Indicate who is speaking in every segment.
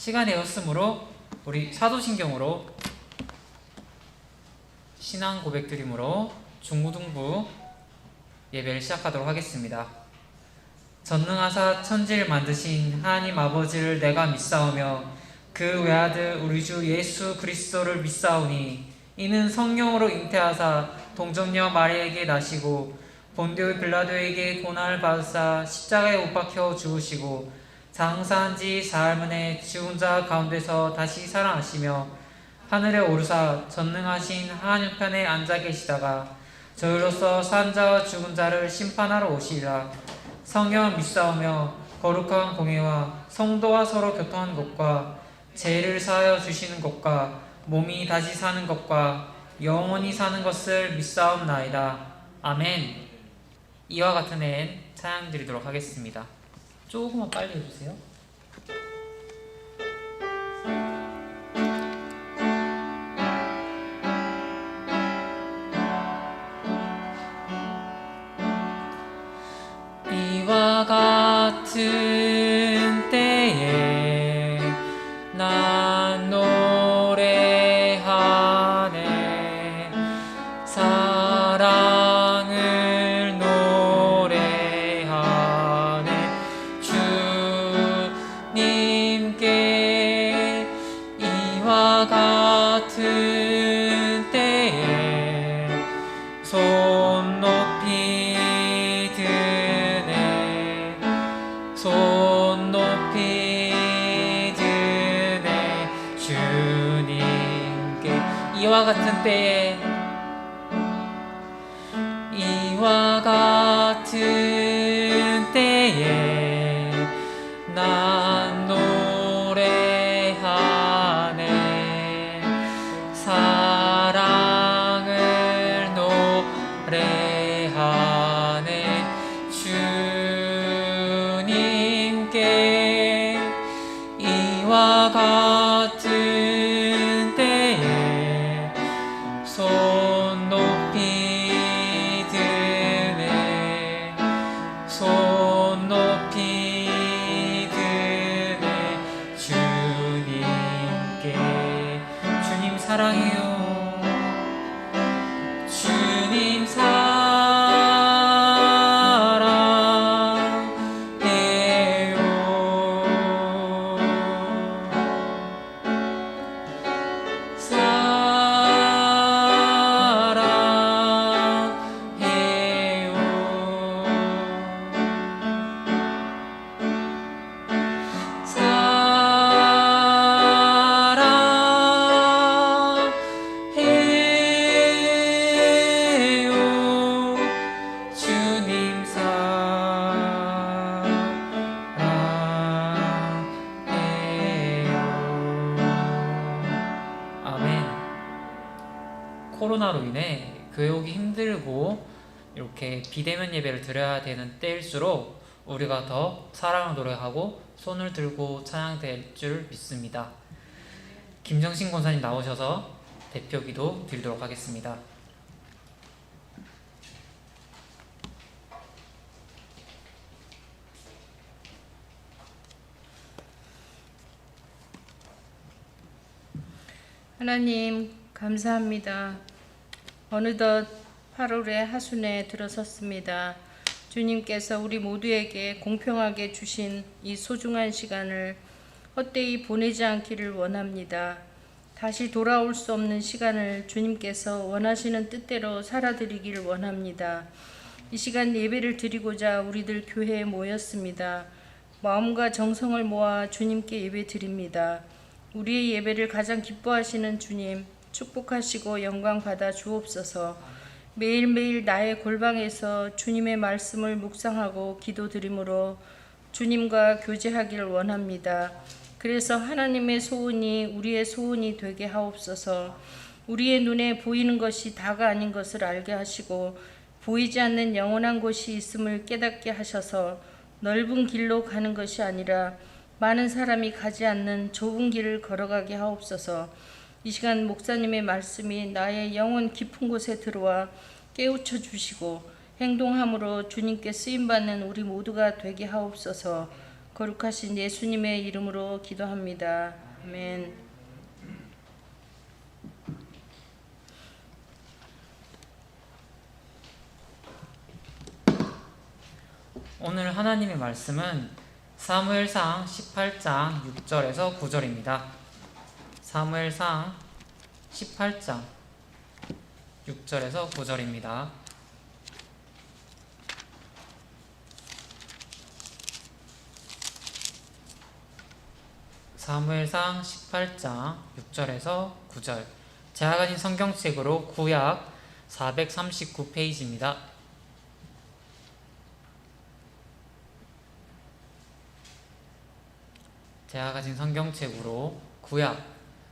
Speaker 1: 시간이 되었으므로 우리 사도신경으로 신앙 고백드림으로 중고등부 예배를 시작하도록 하겠습니다. 전능하사 천지를 만드신 하나님 아버지를 내가 믿사오며 그 외아들 우리 주 예수 그리스도를 믿사오니 이는 성령으로 잉태하사 동정녀 마리아에게 나시고 본디오 빌라도에게 고난을 받으사 십자가에 못 박혀 죽으시고 장사한 지 사흘 만에 죽은 자 가운데서 다시 살아나시며 하늘에 오르사 전능하신 하나님 편에 앉아 계시다가 저희로서 산 자와 죽은 자를 심판하러 오시리라. 성령을 믿사오며 거룩한 공예와 성도와 서로 교통하는 것과 죄를 사하여 주시는 것과 몸이 다시 사는 것과 영원히 사는 것을 믿사옵나이다. 아멘. 이와 같은 애엔 찬양 드리도록 하겠습니다. 조금만 빨리 해주세요. 이와 같은 때에 난 노래하네 사랑을 노래하네 주님께 이와 같은 때에 손 높이 손 높이 드네 주님께 이와 같은 때에 이와 같은 때에 난 노래하네 사랑을 노래하네 이와 같은 때에 손 높이 드네 손 높이 드네 주님께 주님 사랑해요 주님 코로나로 인해 교회 오기 힘들고 이렇게 비대면 예배를 드려야 되는 때일수록 우리가 더 사랑을 노래하고 손을 들고 찬양될 줄 믿습니다. 김정신 권사님 나오셔서 대표 기도 드리도록 하겠습니다.
Speaker 2: 하나님 감사합니다. 어느덧 8월의 하순에 들어섰습니다. 주님께서 우리 모두에게 공평하게 주신 이 소중한 시간을 헛되이 보내지 않기를 원합니다. 다시 돌아올 수 없는 시간을 주님께서 원하시는 뜻대로 살아드리기를 원합니다. 이 시간 예배를 드리고자 우리들 교회에 모였습니다. 마음과 정성을 모아 주님께 예배 드립니다. 우리의 예배를 가장 기뻐하시는 주님, 축복하시고 영광 받아 주옵소서. 매일매일 나의 골방에서 주님의 말씀을 묵상하고 기도드림으로 주님과 교제하기를 원합니다. 그래서 하나님의 소원이 우리의 소원이 되게 하옵소서. 우리의 눈에 보이는 것이 다가 아닌 것을 알게 하시고 보이지 않는 영원한 곳이 있음을 깨닫게 하셔서 넓은 길로 가는 것이 아니라 많은 사람이 가지 않는 좁은 길을 걸어가게 하옵소서. 이 시간 목사님의 말씀이 나의 영혼 깊은 곳에 들어와 깨우쳐 주시고 행동함으로 주님께 쓰임받는 우리 모두가 되게 하옵소서. 거룩하신 예수님의 이름으로 기도합니다. 아멘.
Speaker 1: 오늘 하나님의 말씀은 사무엘상 18장 6절에서 9절입니다. 사무엘상 18장 6절에서 9절입니다. 사무엘상 18장 6절에서 9절. 제가 가진 성경책으로 구약 439페이지입니다. 제가 가진 성경책으로 구약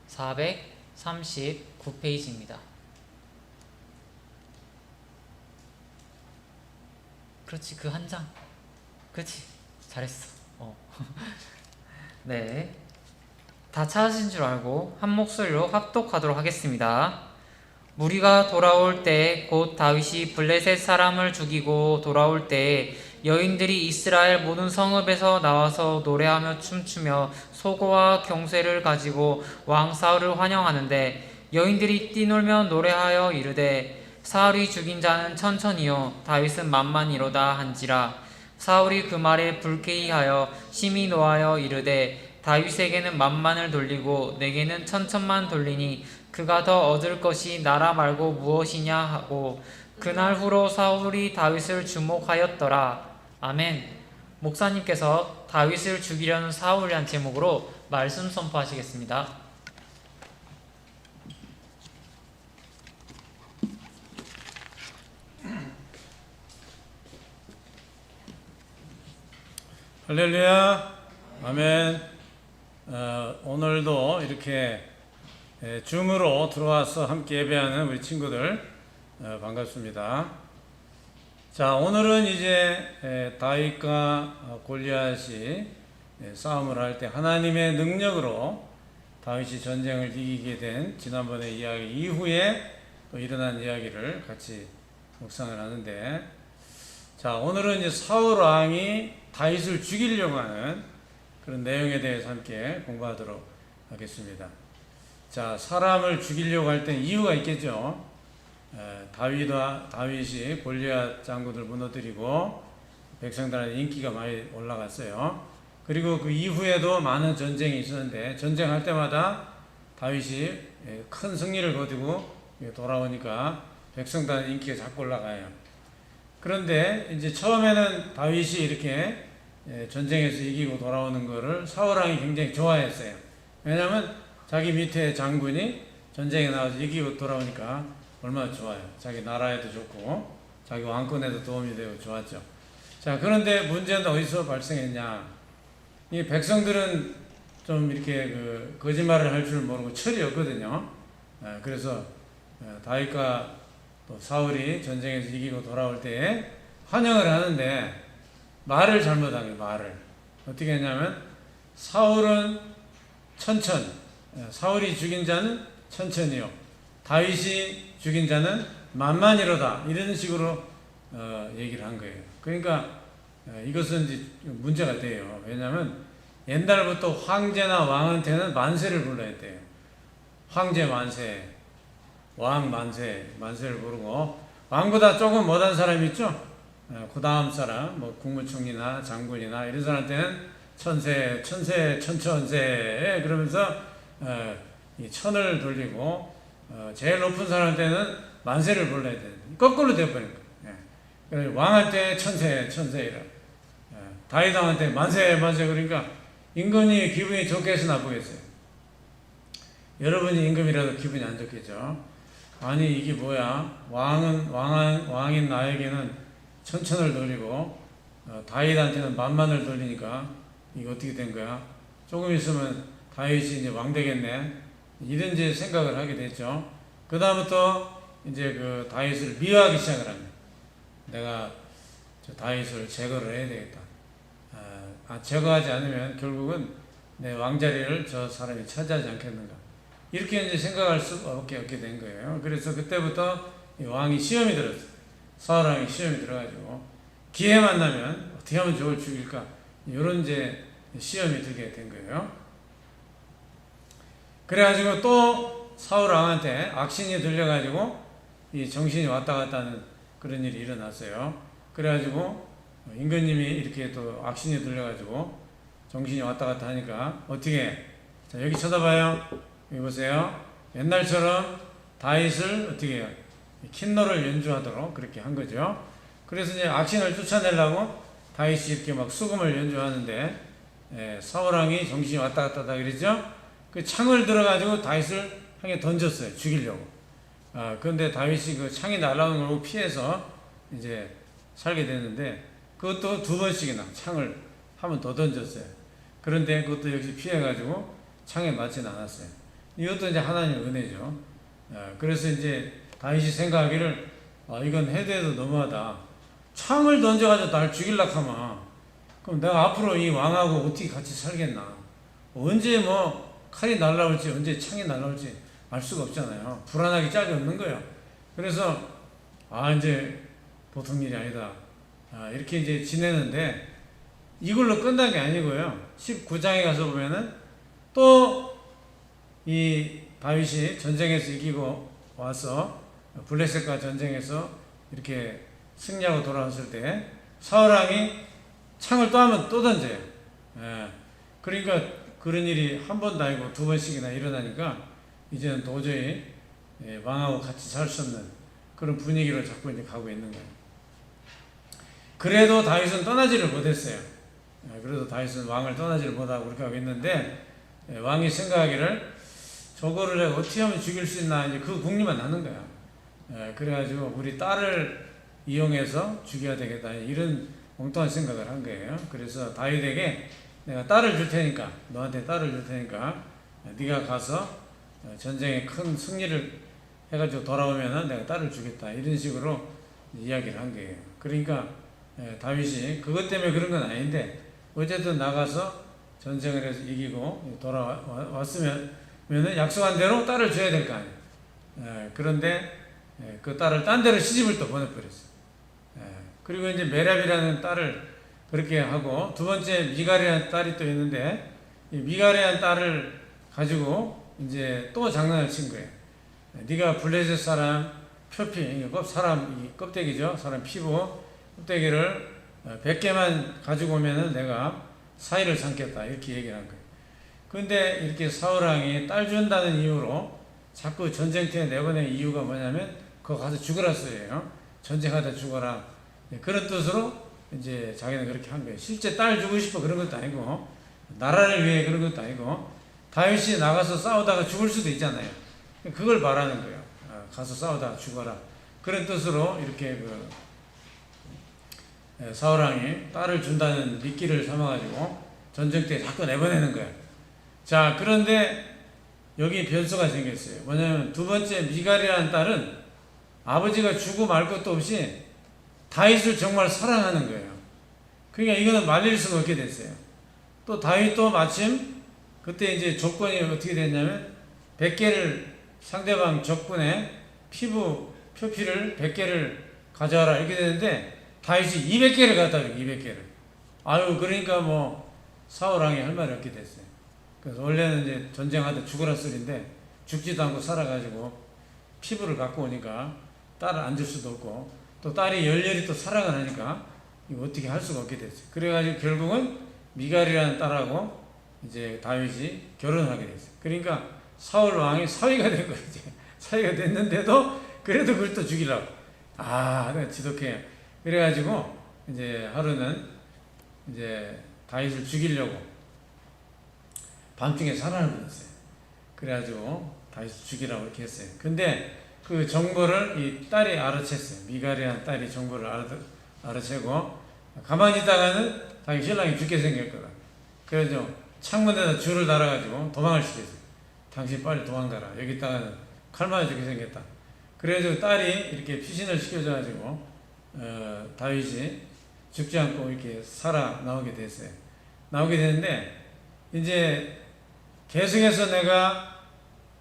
Speaker 1: 439페이지입니다. 그렇지, 그 한 장. 그렇지, 잘했어. 네, 다 찾으신 줄 알고 한 목소리로 합독하도록 하겠습니다. 무리가 돌아올 때 곧 다윗이 블레셋 사람을 죽이고 돌아올 때 여인들이 이스라엘 모든 성읍에서 나와서 노래하며 춤추며 소고와 경쇠를 가지고 왕 사울을 환영하는데 여인들이 뛰놀며 노래하여 이르되 사울이 죽인 자는 천천히요 다윗은 만만이로다 한지라. 사울이 그 말에 불쾌히하여 심히 노하여 이르되 다윗에게는 만만을 돌리고 내게는 천천만 돌리니 그가 더 얻을 것이 나라 말고 무엇이냐 하고 그날 후로 사울이 다윗을 주목하였더라. 아멘. 목사님께서 다윗을 죽이려는 사울이란 제목으로 말씀 선포하시겠습니다.
Speaker 3: 할렐루야. 아멘. 오늘도 이렇게 줌으로 들어와서 함께 예배하는 우리 친구들 반갑습니다. 자, 오늘은 이제 다윗과 골리앗이 싸움을 할 때 하나님의 능력으로 다윗이 전쟁을 이기게 된 지난번의 이야기 이후에 또 일어난 이야기를 같이 묵상을 하는데, 자, 오늘은 이제 사울 왕이 다윗을 죽이려고 하는 그런 내용에 대해서 함께 공부하도록 하겠습니다. 자, 사람을 죽이려고 할 때 이유가 있겠죠. 다윗이 골리앗 장군을 무너뜨리고 백성들한테 인기가 많이 올라갔어요. 그리고 그 이후에도 많은 전쟁이 있었는데 전쟁할 때마다 다윗이 큰 승리를 거두고 돌아오니까 백성들한테 인기가 자꾸 올라가요. 그런데 이제 처음에는 다윗이 이렇게 전쟁에서 이기고 돌아오는 거를 사울 왕이 굉장히 좋아했어요. 왜냐하면 자기 밑에 장군이 전쟁에 나와서 이기고 돌아오니까 얼마나 좋아요. 자기 나라에도 좋고 자기 왕권에도 도움이 되고 좋았죠. 자, 그런데 문제는 어디서 발생했냐. 이 백성들은 좀 이렇게 거짓말을 할 줄 모르고 철이 없거든요. 그래서 다윗과 또 사울이 전쟁에서 이기고 돌아올 때 환영을 하는데 말을 잘못한 거예요. 말을 어떻게 했냐면 사울은 천천, 사울이 죽인 자는 천천히요 다윗이 죽인 자는 만만이로다, 이런 식으로 얘기를 한 거예요. 그러니까 이것은 이제 문제가 돼요. 왜냐하면 옛날부터 황제나 왕한테는 만세를 불러야 돼요. 황제 만세, 왕 만세, 만세를 부르고, 왕보다 조금 못한 사람이 있죠. 그 다음 사람, 뭐 국무총리나 장군이나 이런 사람한테는 천세, 천천세 그러면서 이 천을 돌리고, 제일 높은 사람한테는 만세를 불러야 돼요. 거꾸로 되어버린 거예요. 왕한테 천세이라, 다윗 왕한테 만세 그러니까 임금이 기분이 좋겠어 나쁘겠어요? 여러분이 임금이라도 기분이 안 좋겠죠. 아니 이게 뭐야, 왕인 나에게는 천천을 돌리고 다윗한테는 만만을 돌리니까 이게 어떻게 된 거야? 조금 있으면 다윗이 이제 왕 되겠네, 이런 이제 생각을 하게 됐죠. 그 다음부터 이제 그 다윗을 미워하기 시작을 합니다. 내가 저 다윗을 제거를 해야 되겠다. 제거하지 않으면 결국은 내 왕자리를 저 사람이 차지하지 않겠는가, 이렇게 이제 생각할 수밖에 없게 된 거예요. 그래서 그때부터 이 왕이 시험이 들었어요. 사울 왕이 시험이 들어가지고 기회만 나면 어떻게 하면 저걸 죽일까, 이런 이제 시험이 들게 된 거예요. 그래가지고 또 사울 왕한테 악신이 들려가지고 이 정신이 왔다 갔다 하는 그런 일이 일어났어요. 그래가지고 임금님이 이렇게 또 악신이 들려가지고 정신이 왔다 갔다 하니까 어떻게, 자 여기 쳐다봐요. 여기 보세요. 옛날처럼 다윗을 어떻게 해요? 킨너를 연주하도록 그렇게 한 거죠. 그래서 이제 악신을 쫓아내려고 다윗이 이렇게 막 수금을 연주하는데, 사울왕이 정신이 왔다 갔다 하다 그랬죠. 그 창을 들어가지고 다윗을 향해 던졌어요. 죽이려고. 그런데 다윗이 그 창이 날아오는 걸 피해서 이제 살게 됐는데, 그것도 2번씩이나 창을 한 번 더 던졌어요. 그런데 그것도 역시 피해가지고 창에 맞지는 않았어요. 이것도 이제 하나님의 은혜죠. 그래서 이제 다윗이 생각하기를, 이건 해도 너무하다. 창을 던져가지고 날 죽이려고 하면 그럼 내가 앞으로 이 왕하고 어떻게 같이 살겠나. 언제 뭐 칼이 날라올지 언제 창이 날라올지 알 수가 없잖아요. 불안하기 짝이 없는 거예요. 그래서 이제 보통 일이 아니다. 이렇게 이제 지내는데 이걸로 끝난 게 아니고요. 19장에 가서 보면은 또 이 다윗이 전쟁에서 이기고 와서 블레셋과 전쟁에서 이렇게 승리하고 돌아왔을 때 사울왕이 창을 또 하면 또 던져요. 그러니까 그런 일이 한 번도 아니고 2번씩이나 일어나니까 이제는 도저히 왕하고 같이 살 수 없는 그런 분위기로 자꾸 이제 가고 있는 거예요. 그래도 다윗은 떠나지를 못했어요. 그래도 다윗은 왕을 떠나지를 못하고 그렇게 하고 있는데, 왕이 생각하기를 저거를 내가 어떻게 하면 죽일 수 있나, 이제 그 궁리만 나는 거야. 그래가지고 우리 딸을 이용해서 죽여야 되겠다, 이런 엉뚱한 생각을 한 거예요. 그래서 다윗에게 내가 딸을 줄 테니까, 너한테 딸을 줄 테니까 네가 가서 전쟁에 큰 승리를 해가지고 돌아오면은 내가 딸을 주겠다, 이런 식으로 이야기를 한 거예요. 그러니까 다윗이 그것 때문에 그런 건 아닌데 어쨌든 나가서 전쟁을 해서 이기고 돌아왔으면 약속한 대로 딸을 줘야 될 거 아니에요. 그런데 그 딸을 딴 데로 시집을 또 보내버렸어요. 그리고 이제 메랍이라는 딸을 그렇게 하고, 2번째 미갈이라는 딸이 또 있는데, 이 미갈이라는 딸을 가지고 이제 또 장난을 친 거예요. 네가 블레셋 사람 표피, 사람 이 껍데기죠. 사람 피부 껍데기를 100개만 가지고 오면은 내가 사이를 삼겠다, 이렇게 얘기를 한 거예요. 근데 이렇게 사울왕이 딸 준다는 이유로 자꾸 전쟁터에 내보낸 이유가 뭐냐면, 그거 가서 죽으라 소리예요. 전쟁하다 죽어라. 그런 뜻으로 이제 자기는 그렇게 한 거예요. 실제 딸 주고 싶어 그런 것도 아니고, 나라를 위해 그런 것도 아니고, 다윗이 나가서 싸우다가 죽을 수도 있잖아요. 그걸 말하는 거예요. 가서 싸우다가 죽어라. 그런 뜻으로 이렇게 사울왕이 딸을 준다는 미끼를 삼아가지고 전쟁터에 자꾸 내보내는 거예요. 자, 그런데 여기 변수가 생겼어요. 뭐냐면 2번째 미갈이라는 딸은 아버지가 주고 말 것도 없이 다윗을 정말 사랑하는 거예요. 그러니까 이거는 말릴 수가 없게 됐어요. 또 다윗도 마침 그때 이제 조건이 어떻게 됐냐면 100개를 상대방 적군의 표피를 100개를 가져와라, 이렇게 되는데 다윗이 200개를 갖다 줘. 200개를. 그러니까 뭐 사울왕이 할 말이 없게 됐어요. 그래서 원래는 이제 전쟁하다 죽으라 소리인데 죽지도 않고 살아가지고 피부를 갖고 오니까 딸을 안 줄 수도 없고, 또 딸이 열렬히 또 사랑을 하니까 이거 어떻게 할 수가 없게 됐어요. 그래가지고 결국은 미갈이라는 딸하고 이제 다윗이 결혼을 하게 됐어요. 그러니까 사울 왕이 사위가 된 거예요. 이제 사위가 됐는데도 그래도 그걸 또 죽이려고. 내가 지독해요. 그래가지고 이제 하루는 이제 다윗을 죽이려고 밤중에 사람을 보냈어요. 그래가지고 다윗을 죽이라고 이렇게 했어요. 근데 그 정보를 이 딸이 알아챘어요. 미갈이라는 딸이 정보를 알아채고, 가만히 있다가는 자기 신랑이 죽게 생겼거든. 그래서 창문에다 줄을 달아가지고 도망을 시켰어요. 당신 빨리 도망가라. 여기 있다가는 칼 맞아 죽게 생겼다. 그래서 딸이 이렇게 피신을 시켜줘가지고 다윗이 죽지 않고 이렇게 살아 나오게 됐어요. 나오게 되는데, 이제 계속해서 내가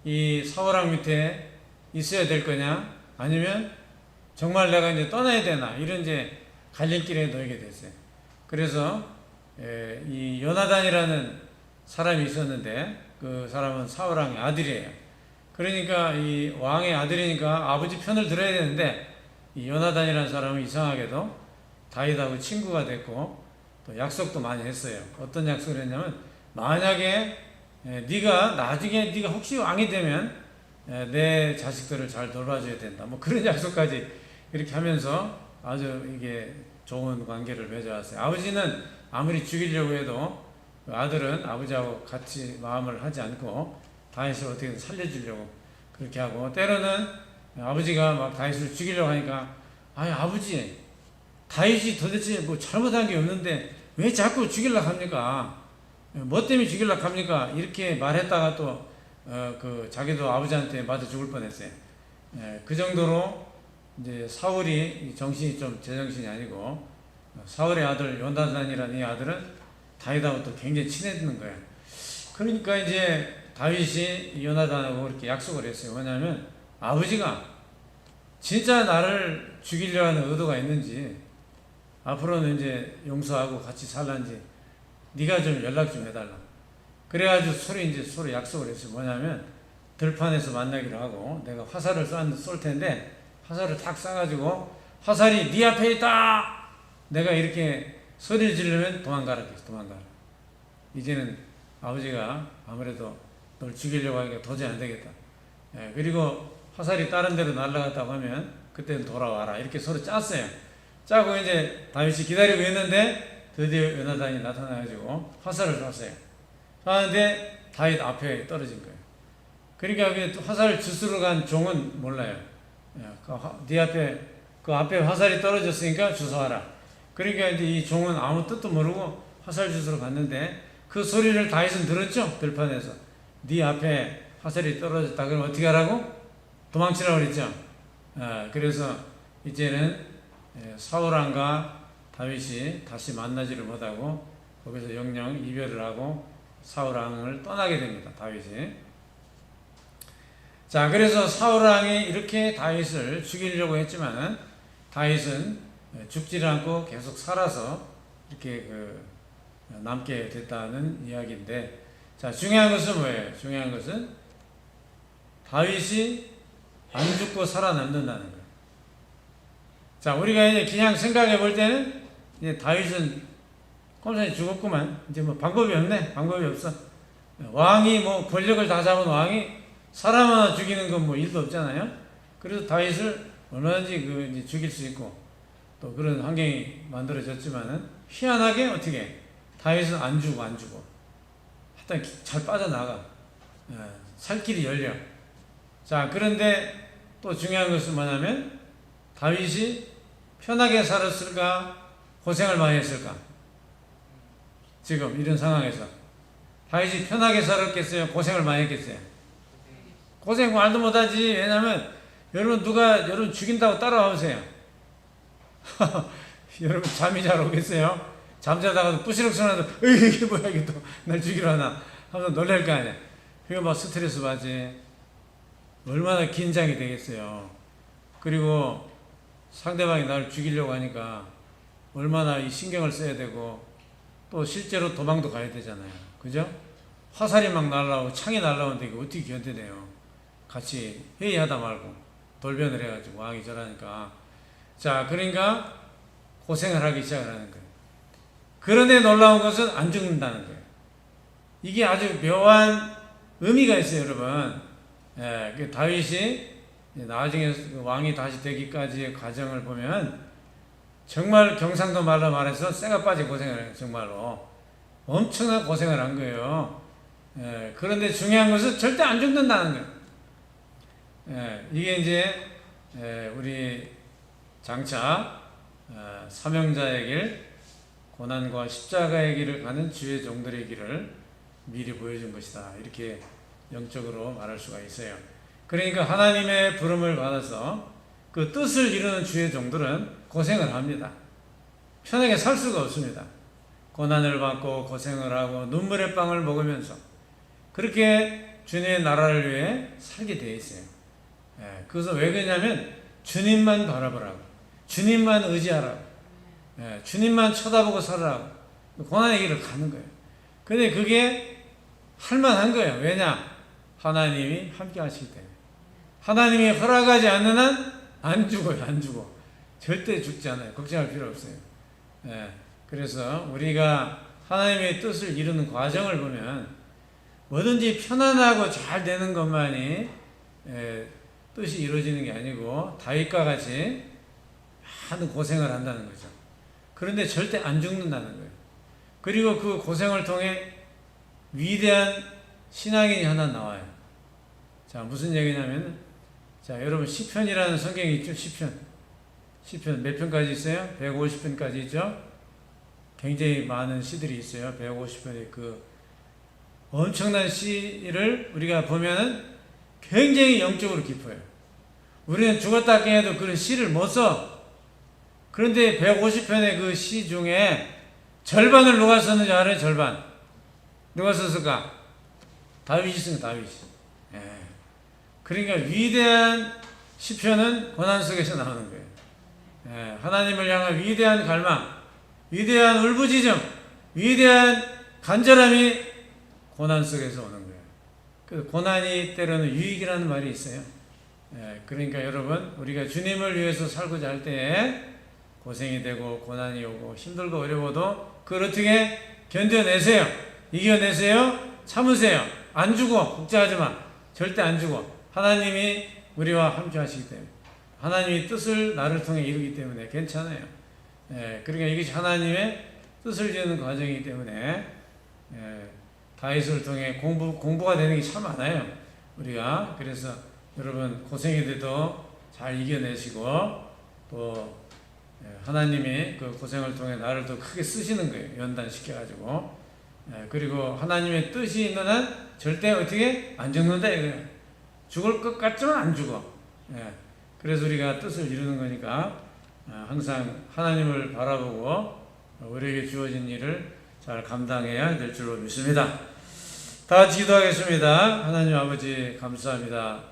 Speaker 3: 이 사울왕 밑에 있어야 될 거냐, 아니면 정말 내가 이제 떠나야 되나, 이런 이제 갈림길에 놓이게 됐어요. 그래서 이 요나단이라는 사람이 있었는데 그 사람은 사울 왕의 아들이에요. 그러니까 이 왕의 아들이니까 아버지 편을 들어야 되는데 이 요나단이라는 사람은 이상하게도 다윗하고 친구가 됐고 또 약속도 많이 했어요. 어떤 약속을 했냐면 만약에 네가 나중에 네가 혹시 왕이 되면 내 자식들을 잘 돌봐줘야 된다. 뭐 그런 약속까지 이렇게 하면서 아주 이게 좋은 관계를 맺어왔어요. 아버지는 아무리 죽이려고 해도 아들은 아버지하고 같이 마음을 하지 않고 다윗을 어떻게든 살려주려고 그렇게 하고, 때로는 아버지가 막 다윗을 죽이려고 하니까 아니 아버지 다윗이 도대체 뭐 잘못한 게 없는데 왜 자꾸 죽이려고 합니까? 뭐 때문에 죽이려고 합니까? 이렇게 말했다가 또 그 자기도 아버지한테 맞아 죽을 뻔했어요. 그 정도로 이제 사울이 정신이 좀 제정신이 아니고, 사울의 아들 요나단이라는 이 아들은 다윗하고 또 굉장히 친해지는 거예요. 그러니까 이제 다윗이 요나단하고 그렇게 약속을 했어요. 왜냐하면 아버지가 진짜 나를 죽이려 하는 의도가 있는지, 앞으로는 이제 용서하고 같이 살란지 네가 좀 연락 좀 해달라. 그래가지고 서로 약속을 했어요. 뭐냐면 들판에서 만나기로 하고, 내가 화살을 쏠 텐데 화살을 탁 쏴가지고 화살이 네 앞에 있다. 내가 이렇게 소리를 지르면 도망가라 그랬어. 도망가라. 이제는 아버지가 아무래도 널 죽이려고 하니까 도저히 안 되겠다. 그리고 화살이 다른 데로 날아갔다고 하면 그때는 돌아와라. 이렇게 서로 짰어요. 짜고 이제 다윗이 기다리고 있는데 드디어 요나단이 나타나가지고 화살을 쐈어요. 쐈는데 다윗 앞에 떨어진 거예요. 그러니까 화살을 주스러 간 종은 몰라요. 네 앞에 그 앞에 화살이 떨어졌으니까 주워와라. 그러니까 이제 이 종은 아무 뜻도 모르고 화살 주스러 갔는데 그 소리를 다윗은 들었죠. 들판에서 네 앞에 화살이 떨어졌다. 그럼 어떻게 하라고? 도망치라고 그랬죠. 그래서 이제는 사울 왕과 다윗이 다시 만나지를 못하고 거기서 영영 이별을 하고 사울 왕을 떠나게 됩니다. 다윗이. 자, 그래서 사울 왕이 이렇게 다윗을 죽이려고 했지만 다윗은 죽지를 않고 계속 살아서 이렇게 남게 됐다는 이야기인데, 자, 중요한 것은 뭐예요? 중요한 것은 다윗이 안 죽고 살아남는다는 거예요. 자, 우리가 이제 그냥 생각해 볼 때는 이제 다윗은 꼼짝이 죽었구만. 이제 뭐 방법이 없네. 방법이 없어. 왕이 뭐 권력을 다 잡은 왕이 사람 하나 죽이는 건 뭐 일도 없잖아요. 그래서 다윗을 얼마든지 이제 죽일 수 있고 또 그런 환경이 만들어졌지만은 희한하게 어떻게 다윗은 안 죽어. 하여튼 잘 빠져나가. 살 길이 열려. 자, 그런데 또 중요한 것은 뭐냐면 다윗이 편하게 살았을까 고생을 많이 했을까? 지금 이런 상황에서 다윗이 편하게 살았겠어요? 고생을 많이 했겠어요? 고생 말도 못하지. 왜냐면 여러분 죽인다고 따라와보세요. 여러분 잠이 잘 오겠어요? 잠자다가도 부시럭 소리나도 이게 뭐야 이게 또 날 죽이러 하나 하면서 놀랄 거 아니야. 그거 막 스트레스 받지. 얼마나 긴장이 되겠어요. 그리고 상대방이 나를 죽이려고 하니까 얼마나 이 신경을 써야 되고 또 실제로 도망도 가야 되잖아요. 그죠? 화살이 막 날라오고 창이 날라오는데 이거 어떻게 견뎌내요? 같이 회의하다 말고 돌변을 해가지고 왕이 저러니까. 자, 그러니까 고생을 하기 시작을 하는 거예요. 그런데 놀라운 것은 안 죽는다는 거예요. 이게 아주 묘한 의미가 있어요, 여러분. 다윗이 나중에 왕이 다시 되기까지의 과정을 보면 정말 경상도 말로 말해서 쇠가 빠진 고생을 해요. 정말로 엄청난 고생을 한 거예요. 그런데 중요한 것은 절대 안 죽는다는 거예요. 이게 이제 우리 장차 사명자의 길, 고난과 십자가의 길을 가는 주의 종들의 길을 미리 보여준 것이다. 이렇게 영적으로 말할 수가 있어요. 그러니까 하나님의 부름을 받아서 그 뜻을 이루는 주의 종들은 고생을 합니다. 편하게 살 수가 없습니다. 고난을 받고 고생을 하고 눈물의 빵을 먹으면서 그렇게 주님의 나라를 위해 살게 되어 있어요. 그것은 왜 그러냐면 주님만 바라보라고, 주님만 의지하라고, 주님만 쳐다보고 살아라고. 고난의 길을 가는 거예요. 근데 그게 할만한 거예요. 왜냐? 하나님이 함께 하시기 때문에. 하나님이 허락하지 않는 한 안 죽어요. 안 죽어. 절대 죽지 않아요. 걱정할 필요 없어요. 예. 그래서 우리가 하나님의 뜻을 이루는 과정을 보면 뭐든지 편안하고 잘 되는 것만이 뜻이 이루어지는 게 아니고 다윗과 같이 많은 고생을 한다는 거죠. 그런데 절대 안 죽는다는 거예요. 그리고 그 고생을 통해 위대한 신앙인이 하나 나와요. 자, 무슨 얘기냐면, 자, 여러분 시편이라는 성경이 있죠? 시편 몇 편까지 있어요? 150편까지 있죠? 굉장히 많은 시들이 있어요. 150편의 그 엄청난 시를 우리가 보면은 굉장히 영적으로 깊어요. 우리는 죽었다 깨어도 그런 시를 못 써. 그런데 150편의 그 시 중에 절반을 누가 썼는지 알아요? 절반. 누가 썼을까? 다윗이 쓴 거예요. 다윗이. 예. 그러니까 위대한 시편은 고난 속에서 나오는 거예요. 예. 하나님을 향한 위대한 갈망, 위대한 울부짖음, 위대한 간절함이 고난 속에서 오는 거예요. 그 고난이 때로는 유익이라는 말이 있어요. 예. 그러니까 여러분, 우리가 주님을 위해서 살고자 할 때에 고생이 되고 고난이 오고 힘들고 어려워도 그걸 어떻게 견뎌내세요. 이겨내세요. 참으세요. 안 죽어. 걱정하지 마. 절대 안 죽어. 하나님이 우리와 함께 하시기 때문에. 하나님이 뜻을 나를 통해 이루기 때문에 괜찮아요. 예, 그러니까 이것이 하나님의 뜻을 지는 과정이기 때문에 다윗을 통해 공부가 되는 게 참 많아요. 우리가. 그래서 여러분 고생이 돼도 잘 이겨내시고 또 하나님이 그 고생을 통해 나를 더 크게 쓰시는 거예요. 연단시켜가지고. 그리고 하나님의 뜻이 있는 한 절대 어떻게 안 죽는다 이거예요. 죽을 것 같지만 안 죽어. 그래서 우리가 뜻을 이루는 거니까 항상 하나님을 바라보고 우리에게 주어진 일을 잘 감당해야 될 줄로 믿습니다. 다 같이 기도하겠습니다. 하나님 아버지 감사합니다.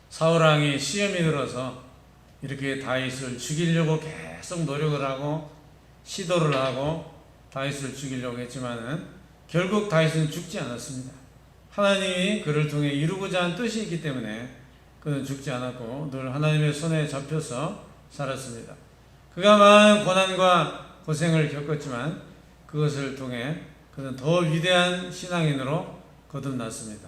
Speaker 3: 사울왕이 시험이 들어서 이렇게 다윗을 죽이려고 계속 노력을 하고 시도를 하고 다윗을 죽이려고 했지만은 결국 다윗은 죽지 않았습니다. 하나님이 그를 통해 이루고자 한 뜻이 있기 때문에 그는 죽지 않았고 늘 하나님의 손에 잡혀서 살았습니다. 그가 많은 고난과 고생을 겪었지만 그것을 통해 그는 더 위대한 신앙인으로 거듭났습니다.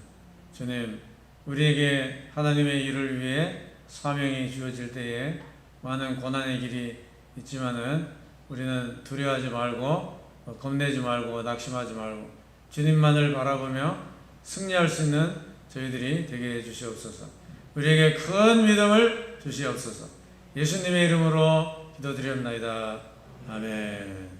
Speaker 3: 주님, 우리에게 하나님의 일을 위해 사명이 주어질 때에 많은 고난의 길이 있지만은 우리는 두려워하지 말고 겁내지 말고 낙심하지 말고 주님만을 바라보며 승리할 수 있는 저희들이 되게 해주시옵소서. 우리에게 큰 믿음을 주시옵소서. 예수님의 이름으로 기도드리옵나이다. 아멘.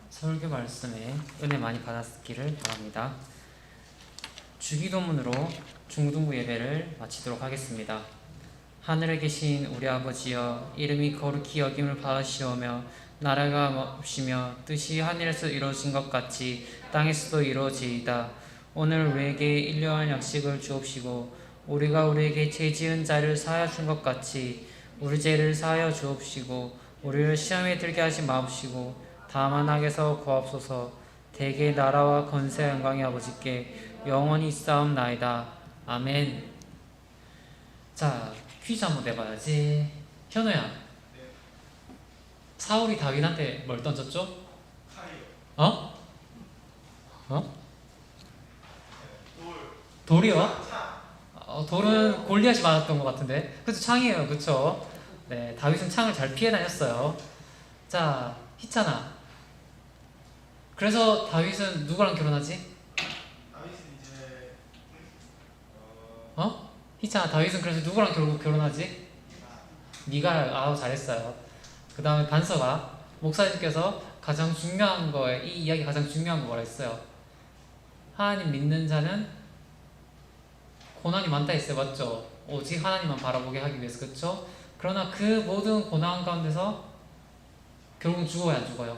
Speaker 1: 설교 말씀에 은혜 많이 받았기를 바랍니다. 주기도문으로 중등부 예배를 마치도록 하겠습니다. 하늘에 계신 우리 아버지여, 이름이 거룩히 여김을 받으시오며 나라가 없으며 뜻이 하늘에서 이루어진 것 같이 땅에서도 이루어지이다. 오늘 우리에게 일용할 양식을 주옵시고 우리가 우리에게 죄 지은 자를 사하여 준 것 같이 우리 죄를 사하여 주옵시고 우리를 시험에 들게 하지 마옵시고 다만 악에서 구하옵소서. 대개 나라와 권세 영광이 아버지께 영원히 있사옵나이다. 아멘. 자, 퀴즈 한번 내봐야지. 현우야, 사울이 다윗한테 뭘 던졌죠? 어? 돌이요? 돌은 골리앗이 맞았던 것 같은데. 그쵸, 창이에요. 그쵸? 네, 다윗은 창을 잘 피해 다녔어요. 자, 희찬아, 그래서 다윗은 누구랑 결혼하지?
Speaker 4: 다윗은 이제
Speaker 1: 희찬아, 다윗은 그래서 누구랑 결혼하지? 미갈. 아우, 잘했어요. 그 다음에 반서가, 목사님께서 가장 중요한 거에, 이 이야기 가장 중요한 거 뭐라 했어요? 하나님 믿는 자는 고난이 많다 했어요. 맞죠? 오직 하나님만 바라보게 하기 위해서. 그렇죠? 그러나 그 모든 고난 가운데서 결국 죽어요, 안 죽어요?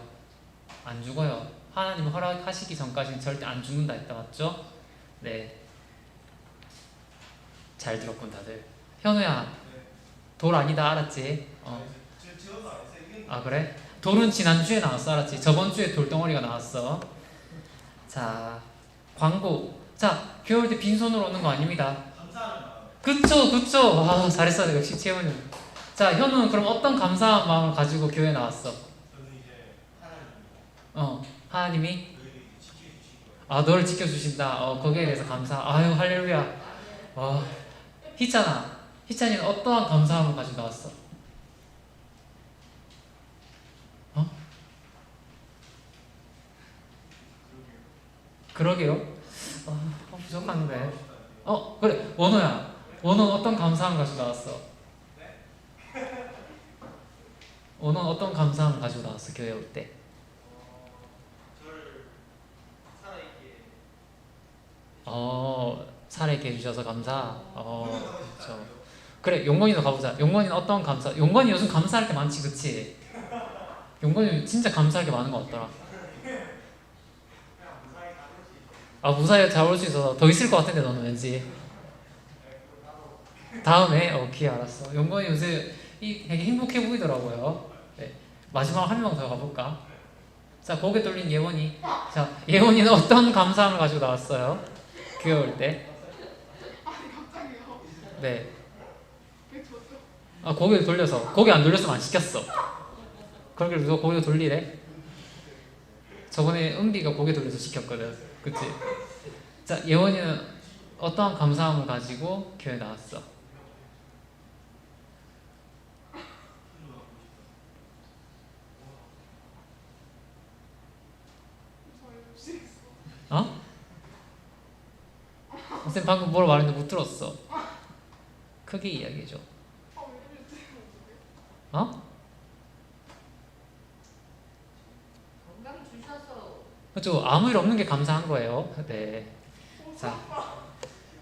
Speaker 1: 안 죽어요. 하나님 허락하시기 전까지는 절대 안 죽는다 했다, 맞죠? 네. 잘 들었군, 다들. 현우야, 돌 아니다, 알았지?
Speaker 4: 지어서 안 했어요. 이건
Speaker 1: 아, 그래? 돌은 지난주에 나왔어, 알았지? 저번주에 돌덩어리가 나왔어. 자, 광고. 자, 귀여울 때 빈손으로 오는 거 아닙니다.
Speaker 4: 감사하는 마음.
Speaker 1: 그쵸. 와, 잘했어. 역시 채원이. 자, 현우는 그럼 어떤 감사한 마음을 가지고 교회에 나왔어?
Speaker 4: 저는 이제 하나님입니다.
Speaker 1: 하나님이?
Speaker 4: 너희를 이제 지켜주실 거예요.
Speaker 1: 아, 너를 지켜주신다. 거기에 대해서 감사. 아유, 할렐루야. 와, 희찬이는 어떠한 감사함을 가지고 나왔어? 그러게요. 부족한데. 그래. 원호야. 원호는 어떤 감사함을 가지고 나왔어? 원호는 어떤 감사함을 가지고 나왔어, 교회 올 때?
Speaker 4: 저를 살아있게
Speaker 1: 살아있게 해주셔서 감사. 그렇죠. 그래, 용건이도 가보자. 용건이는 어떤 감사? 용건이 요즘 감사할 게 많지, 그치? 용건이 진짜 감사할 게 많은 것 같더라.
Speaker 4: 그냥 무사히 가볼 수 있어요.
Speaker 1: 아, 무사히 잘 올 수 있어서 더 있을 것 같은데, 너는 왠지. 다음에? 오케이, 알았어. 용건이 요새 되게 행복해 보이더라고요. 네. 마지막 한 명 더 가볼까? 자, 고개 돌린 예원이. 자, 예원이는 어떤 감사함을 가지고 나왔어요? 교회 올 때? 네. 고개를 돌려서. 고개 안 돌렸으면 안 시켰어. 그러길 누가 고개 돌리래? 저번에 은비가 고개 돌려서 시켰거든. 그치? 자, 예원이는 어떠한 감사함을 가지고 교회 나왔어? 선생님 방금 뭘 말했는데 못 들었어. 크게 이야기해줘.
Speaker 2: 건강 주셔서
Speaker 1: 그렇죠. 아무 일 없는 게 감사한 거예요. 네. 자,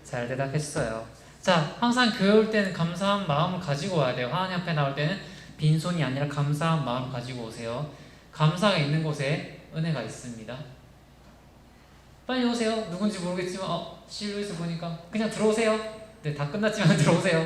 Speaker 1: 잘 대답했어요. 자, 항상 교회 올 때는 감사한 마음을 가지고 와야 돼요. 하나님 앞에 나올 때는 빈손이 아니라 감사한 마음을 가지고 오세요. 감사가 있는 곳에 은혜가 있습니다. 빨리 오세요. 누군지 모르겠지만 실루엣을 보니까 그냥 들어오세요. 네, 다 끝났지만 들어오세요.